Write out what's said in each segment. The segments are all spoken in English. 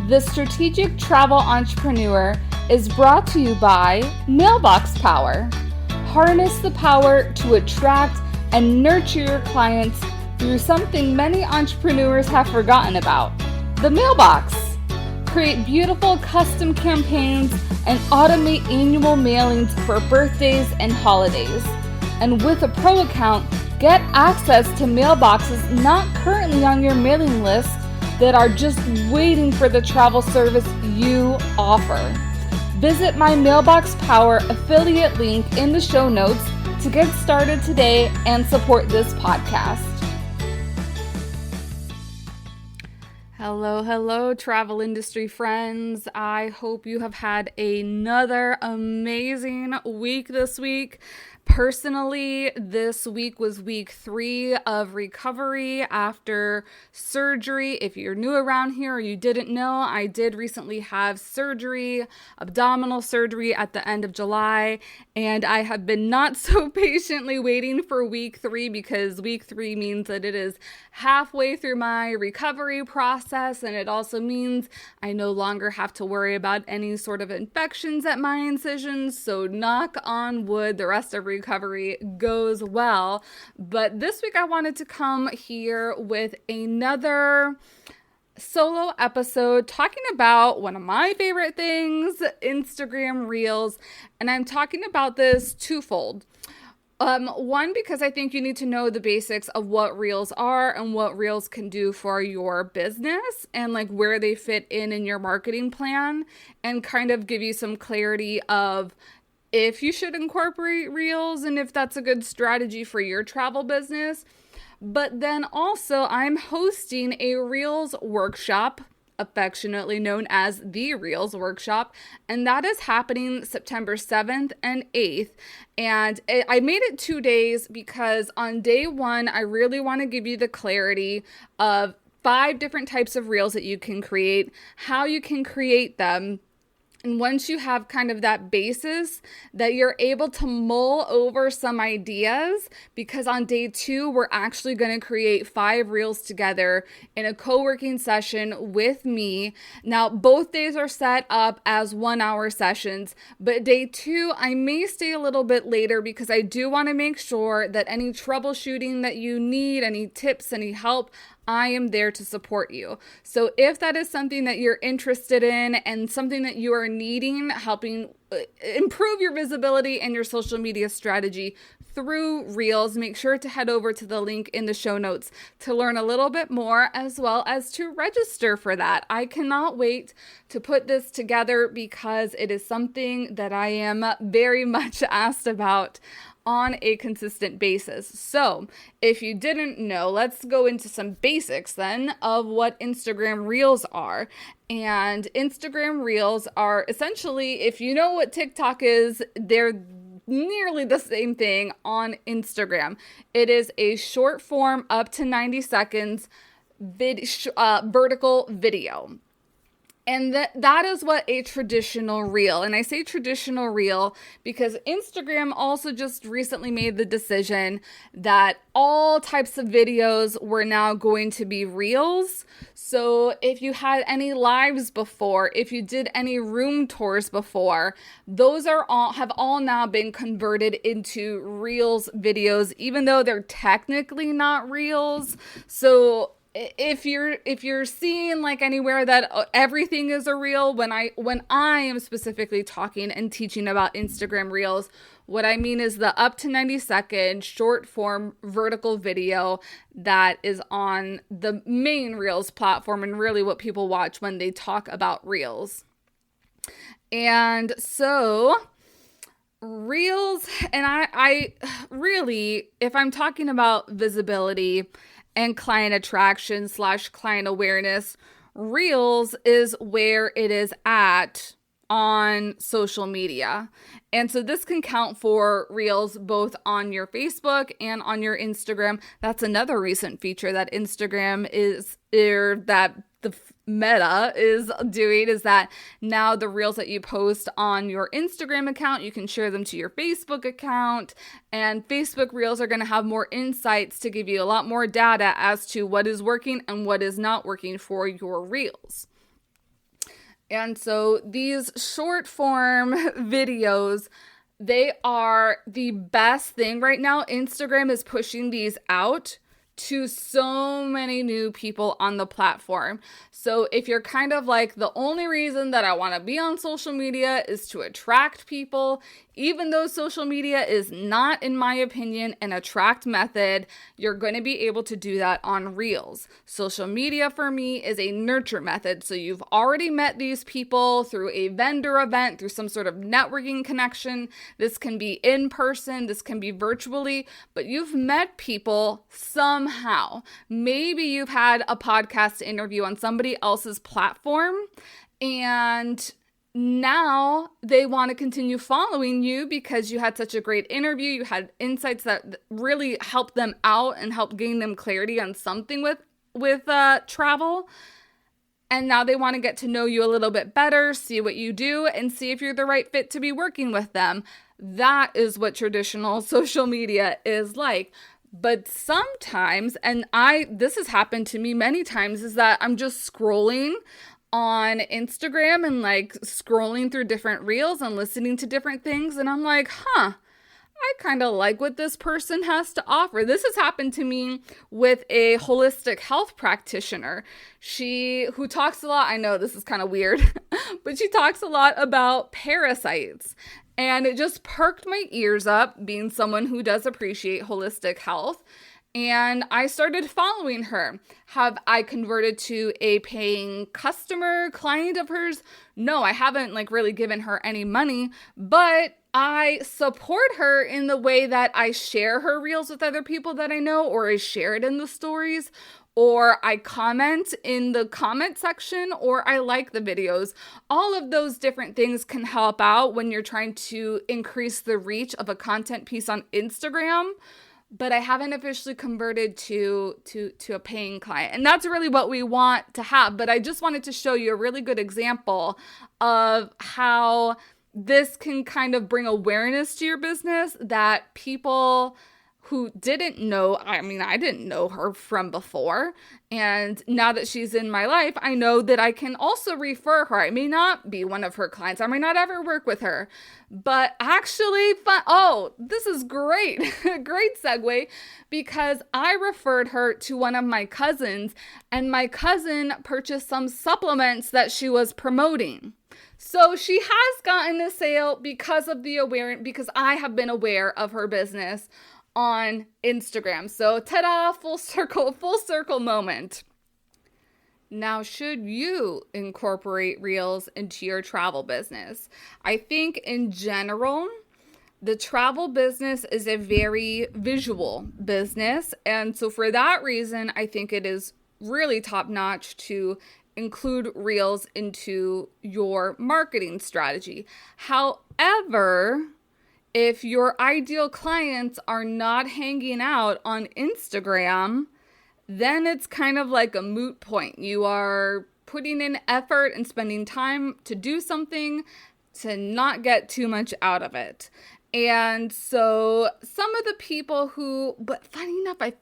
The Strategic Travel Entrepreneur is brought to you by Mailbox Power. Harness the power to attract and nurture your clients through something many entrepreneurs have forgotten about, the mailbox. Create beautiful custom campaigns and automate annual mailings for birthdays and holidays. And with a pro account, get access to mailboxes not currently on your mailing list that are just waiting for the travel service you offer. Visit my Mailbox Power affiliate link in the show notes to get started today and support this podcast. Hello, travel industry friends. I hope you have had another amazing week this week. Personally, this week was week 3 of recovery after surgery. If you're new around here or you didn't know, I did recently have surgery, abdominal surgery at the end of July, and I have been not so patiently waiting for week 3 because week 3 means that it is halfway through my recovery process, and it also means I no longer have to worry about any sort of infections at my incisions. So knock on wood, the rest of recovery goes well. But this week I wanted to come here with another solo episode talking about one of my favorite things, Instagram Reels. And I'm talking about this twofold. One, because I think you need to know the basics of what Reels are and what Reels can do for your business and like where they fit in your marketing plan, and kind of give you some clarity of if you should incorporate Reels and if that's a good strategy for your travel business. But then also I'm hosting a Reels workshop, affectionately known as the Reels Workshop, and that is happening September 7th and 8th. And I made it 2 days because on day 1, I really want to give you the clarity of 5 different types of Reels that you can create, how you can create them. And once you have kind of that basis, that you're able to mull over some ideas, because on day 2, we're actually going to create 5 Reels together in a co-working session with me. Now, both days are set up as 1-hour sessions, but day 2, I may stay a little bit later because I do want to make sure that any troubleshooting that you need, any tips, any help, I am there to support you. So if that is something that you're interested in and something that you are needing, helping improve your visibility and your social media strategy through Reels, make sure to head over to the link in the show notes to learn a little bit more, as well as to register for that. I cannot wait to put this together because it is something that I am very much asked about on a consistent basis. So if you didn't know, let's go into some basics then of what Instagram Reels are. And Instagram Reels are essentially, if you know what TikTok is, they're nearly the same thing on Instagram. It is a short form up to 90 seconds vertical video. And that is what a traditional reel, and I say traditional reel because Instagram also just recently made the decision that all types of videos were now going to be reels. So if you had any lives before, if you did any room tours before, those have all now been converted into reels videos, even though they're technically not reels. So if you're seeing like anywhere that everything is a reel, when I am specifically talking and teaching about Instagram Reels, what I mean is the up to 90 second short form vertical video that is on the main Reels platform and really what people watch when they talk about Reels. And so Reels, and I really, if I'm talking about visibility and client attraction / client awareness, Reels is where it is at on social media. And so this can count for Reels both on your Facebook and on your Instagram. That's another recent feature that Instagram that the Meta is doing, is that now the Reels that you post on your Instagram account, you can share them to your Facebook account, and Facebook Reels are going to have more insights to give you a lot more data as to what is working and what is not working for your Reels. And so these short form videos, they are the best thing right now. Instagram is pushing these out to so many new people on the platform. So if you're kind of like, the only reason that I want to be on social media is to attract people, even though social media is not, in my opinion, an attract method, you're going to be able to do that on Reels. Social media for me is a nurture method. So you've already met these people through a vendor event, through some sort of networking connection. This can be in person, this can be virtually, but you've met people somehow. Maybe you've had a podcast interview on somebody else's platform, and now they want to continue following you because you had such a great interview. You had insights that really helped them out and helped gain them clarity on something with travel. And now they want to get to know you a little bit better, see what you do, and see if you're the right fit to be working with them. That is what traditional social media is like. But sometimes, and this has happened to me many times, is that I'm just scrolling on Instagram and like scrolling through different reels and listening to different things. And I'm like, I kind of like what this person has to offer. This has happened to me with a holistic health practitioner. Who talks a lot, I know this is kind of weird, but she talks a lot about parasites. And it just perked my ears up, being someone who does appreciate holistic health. And I started following her. Have I converted to a paying client of hers? No, I haven't really given her any money, but I support her in the way that I share her reels with other people that I know, or I share it in the stories, or I comment in the comment section, or I like the videos. All of those different things can help out when you're trying to increase the reach of a content piece on Instagram. But I haven't officially converted to a paying client. And that's really what we want to have. But I just wanted to show you a really good example of how this can kind of bring awareness to your business that people who didn't know, I didn't know her from before. And now that she's in my life, I know that I can also refer her. I may not be one of her clients. I may not ever work with her, but actually, this is great. Great segue, because I referred her to one of my cousins, and my cousin purchased some supplements that she was promoting. So she has gotten a sale because I have been aware of her business on Instagram. So ta-da, full circle moment. Now, should you incorporate Reels into your travel business? I think in general, the travel business is a very visual business. And so for that reason, I think it is really top-notch to include Reels into your marketing strategy. However, if your ideal clients are not hanging out on Instagram, then it's kind of like a moot point. You are putting in effort and spending time to do something to not get too much out of it. And so some of the people but funny enough, I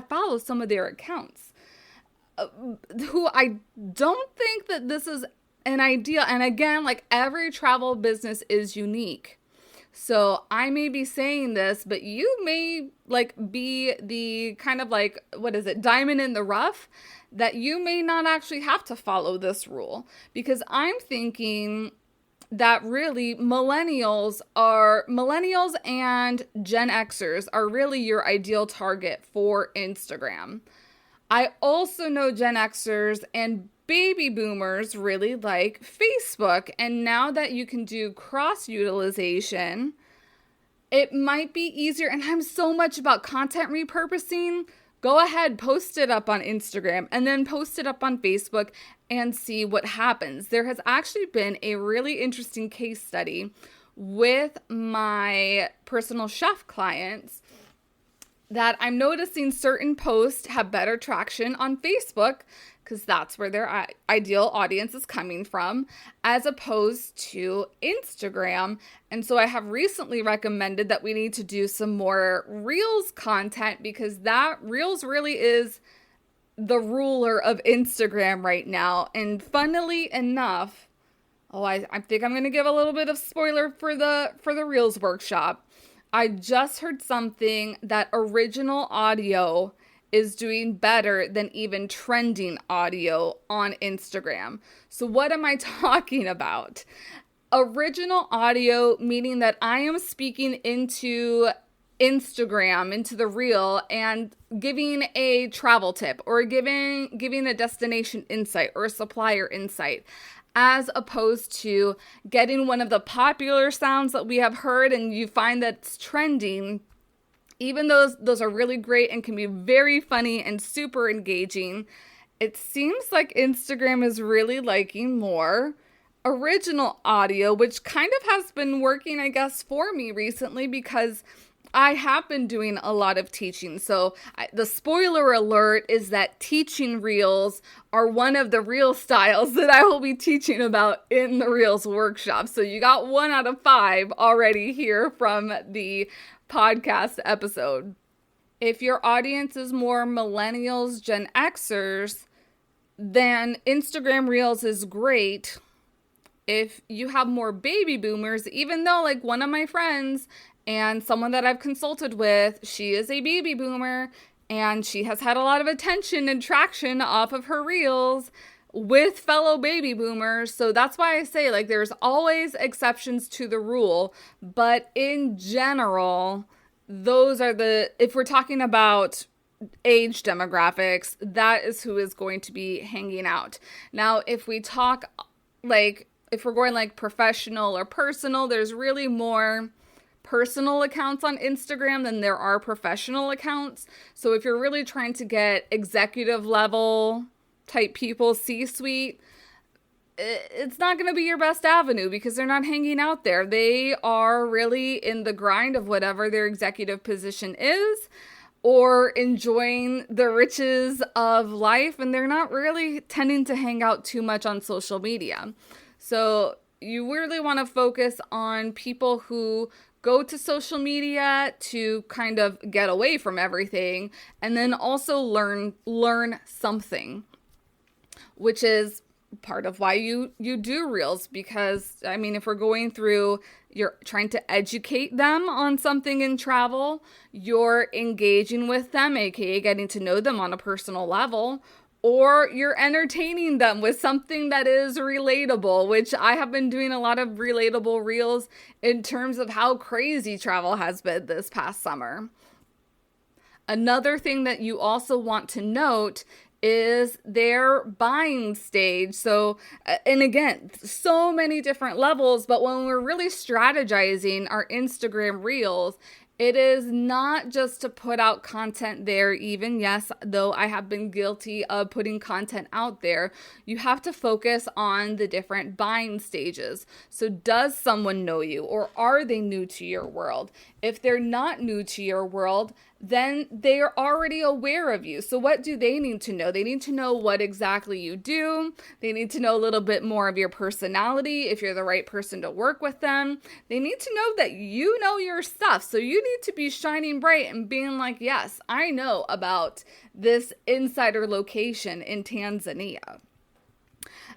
follow some of their accounts who I don't think that this is an ideal. And again, every travel business is unique. So I may be saying this, but you may be the kind of diamond in the rough, that you may not actually have to follow this rule, because I'm thinking that really millennials and Gen Xers are really your ideal target for Instagram. I also know Gen Xers and baby boomers really like Facebook. And now that you can do cross utilization, it might be easier. And I'm so much about content repurposing. Go ahead, post it up on Instagram and then post it up on Facebook and see what happens. There has actually been a really interesting case study with my personal chef clients that I'm noticing certain posts have better traction on Facebook, because that's where their ideal audience is coming from, as opposed to Instagram. And so I have recently recommended that we need to do some more Reels content, because that Reels really is the ruler of Instagram right now. And funnily enough, I think I'm going to give a little bit of spoiler for the Reels workshop. I just heard something that original audio is doing better than even trending audio on Instagram. So what am I talking about? Original audio, meaning that I am speaking into Instagram, into the reel, and giving a travel tip or giving a destination insight or a supplier insight, as opposed to getting one of the popular sounds that we have heard and you find that's trending. Even those are really great and can be very funny and super engaging. It seems like Instagram is really liking more original audio, which kind of has been working, I guess, for me recently because I have been doing a lot of teaching. So the spoiler alert is that teaching reels are one of the reel styles that I will be teaching about in the Reels workshop. So you got 1 out of 5 already here from the podcast episode. If your audience is more millennials, Gen Xers, then Instagram Reels is great. If you have more baby boomers, even though like one of my friends and someone that I've consulted with, she is a baby boomer and she has had a lot of attention and traction off of her reels with fellow baby boomers. So that's why I say like there's always exceptions to the rule, but in general, those are if we're talking about age demographics, that is who is going to be hanging out. Now, if we talk like, if we're going like professional or personal, there's really more personal accounts on Instagram than there are professional accounts. So if you're really trying to get executive level type people, C-suite, it's not going to be your best avenue because they're not hanging out there. They are really in the grind of whatever their executive position is or enjoying the riches of life, and they're not really tending to hang out too much on social media. So you really want to focus on people who go to social media to kind of get away from everything and then also learn something, which is part of why you do reels. Because I mean, if we're going through, you're trying to educate them on something in travel, you're engaging with them, aka getting to know them on a personal level, or you're entertaining them with something that is relatable, which I have been doing a lot of relatable reels in terms of how crazy travel has been this past summer. Another thing that you also want to note is their buying stage. So, and again, so many different levels, but when we're really strategizing our Instagram reels, it is not just to put out content there, even, yes, though I have been guilty of putting content out there. You have to focus on the different buying stages. So does someone know you, or are they new to your world? If they're not new to your world, then they are already aware of you. So what do they need to know? They need to know what exactly you do. They need to know a little bit more of your personality, if you're the right person to work with them. They need to know that you know your stuff. So you need to be shining bright and being like, yes, I know about this insider location in Tanzania.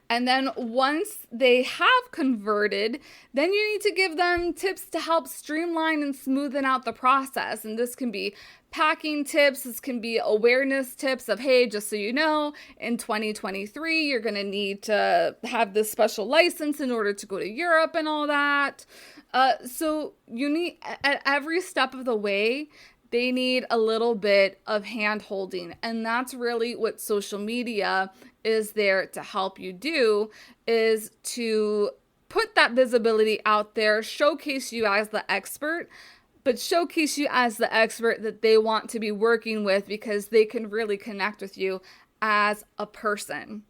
And then once they have converted, then you need to give them tips to help streamline and smoothen out the process. And this can be packing tips. This can be awareness tips of, hey, just so you know, in 2023, you're going to need to have this special license in order to go to Europe and all that. So you need, at every step of the way, they need a little bit of hand holding. And that's really what social media is there to help you do, is to put that visibility out there, showcase you as the expert, but showcase you as the expert that they want to be working with because they can really connect with you as a person.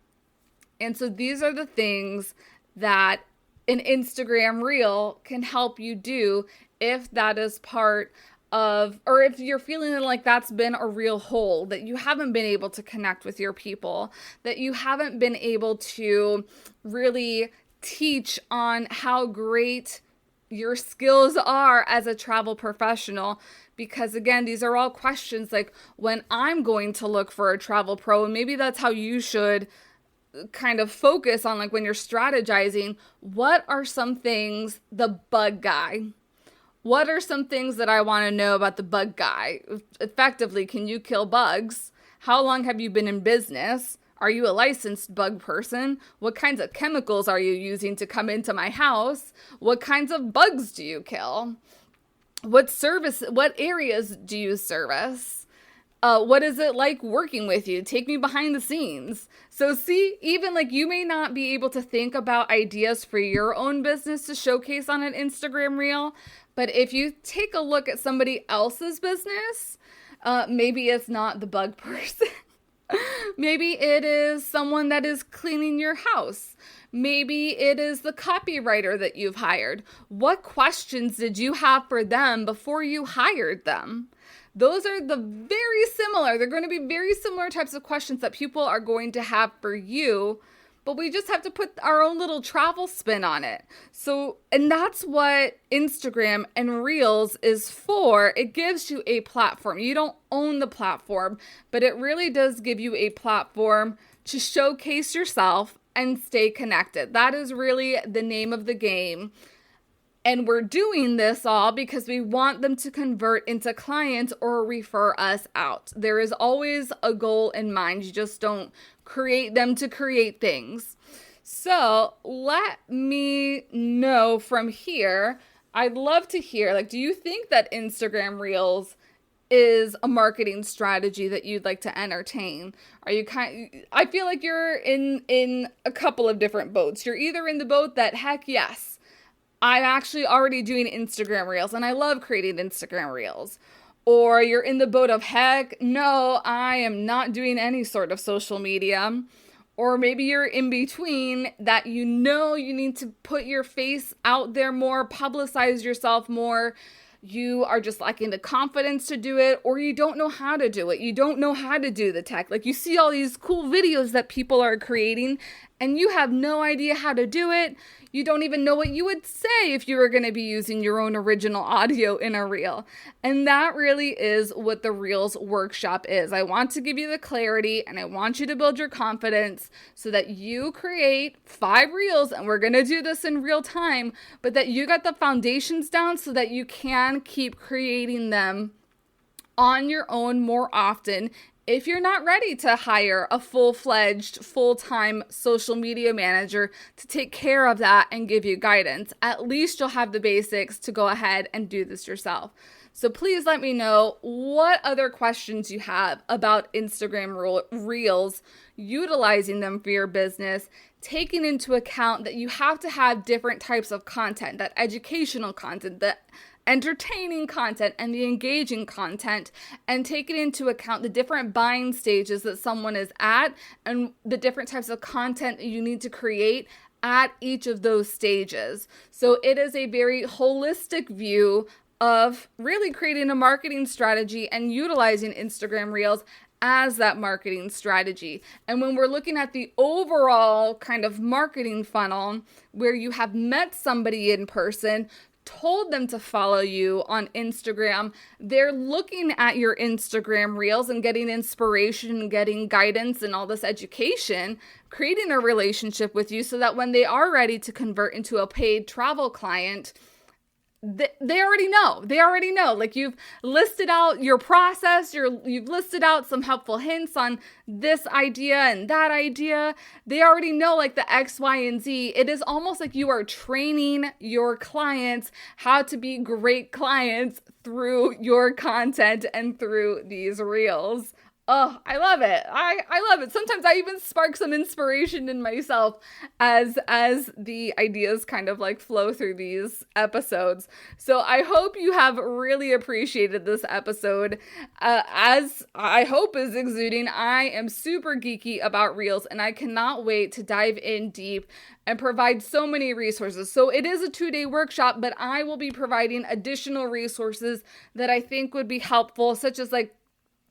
And so these are the things that an Instagram reel can help you do if that is part of, or if you're feeling like that's been a real hole, that you haven't been able to connect with your people, that you haven't been able to really teach on how great your skills are as a travel professional. Because again, these are all questions like when I'm going to look for a travel pro, and maybe that's how you should kind of focus on, like when you're strategizing, what are some things the bug guy? What are some things that I want to know about the bug guy? Effectively, can you kill bugs? How long have you been in business? Are you a licensed bug person? What kinds of chemicals are you using to come into my house? What kinds of bugs do you kill? What areas do you service? What is it like working with you? Take me behind the scenes. So see, even like you may not be able to think about ideas for your own business to showcase on an Instagram reel, but if you take a look at somebody else's business, maybe it's not the bug person. Maybe it is someone that is cleaning your house. Maybe it is the copywriter that you've hired. What questions did you have for them before you hired them? Those are they're going to be very similar types of questions that people are going to have for you, but we just have to put our own little travel spin on it. So, and that's what Instagram and Reels is for. It gives you a platform. You don't own the platform, but it really does give you a platform to showcase yourself and stay connected. That is really the name of the game. And we're doing this all because we want them to convert into clients or refer us out. There is always a goal in mind. You just don't create them to create things. So let me know from here. I'd love to hear, like, do you think that Instagram Reels is a marketing strategy that you'd like to entertain? I feel like you're in a couple of different boats. You're either in the boat that, heck yes, I'm actually already doing Instagram Reels and I love creating Instagram Reels. Or you're in the boat of, heck no, I am not doing any sort of social media. Or maybe you're in between that you need to put your face out there more, publicize yourself more. You are just lacking the confidence to do it, or you don't know how to do it. You don't know how to do the tech. Like, you see all these cool videos that people are creating and you have no idea how to do it. You don't even know what you would say if you were going to be using your own original audio in a reel. And that really is what the Reels workshop is. I want to give you the clarity and I want you to build your confidence so that you create 5 reels, and we're going to do this in real time, but that you got the foundations down so that you can keep creating them on your own more often. If you're not ready to hire a full-fledged, full-time social media manager to take care of that and give you guidance, at least you'll have the basics to go ahead and do this yourself. So please let me know what other questions you have about Instagram Reels, utilizing them for your business, taking into account that you have to have different types of content, that educational content, that entertaining content, and the engaging content, and taking into account the different buying stages that someone is at and the different types of content that you need to create at each of those stages. So it is a very holistic view of really creating a marketing strategy and utilizing Instagram Reels as that marketing strategy. And when we're looking at the overall kind of marketing funnel where you have met somebody in person, told them to follow you on Instagram, they're looking at your Instagram Reels and getting inspiration, getting guidance and all this education, creating a relationship with you so that when they are ready to convert into a paid travel client, they already know. Like, you've listed out your process, you've listed out some helpful hints on this idea and that idea. They already know, like, the X, Y, and Z. It is almost like you are training your clients how to be great clients through your content and through these reels. Oh, I love it. I love it. Sometimes I even spark some inspiration in myself as the ideas kind of like flow through these episodes. So I hope you have really appreciated this episode. As I hope is exuding, I am super geeky about Reels and I cannot wait to dive in deep and provide so many resources. So it is a 2-day workshop, but I will be providing additional resources that I think would be helpful, such as like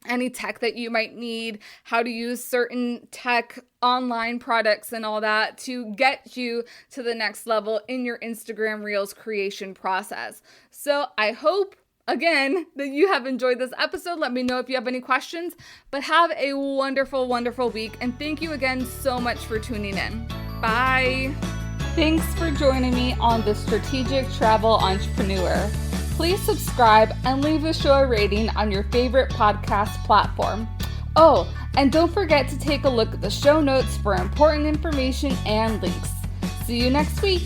any tech that you might need, how to use certain tech online products and all that to get you to the next level in your Instagram Reels creation process. So I hope again that you have enjoyed this episode. Let me know if you have any questions, but have a wonderful, wonderful week. And thank you again so much for tuning in. Bye. Thanks for joining me on The Strategic Travel Entrepreneur. Please subscribe and leave the show a rating on your favorite podcast platform. Oh, and don't forget to take a look at the show notes for important information and links. See you next week.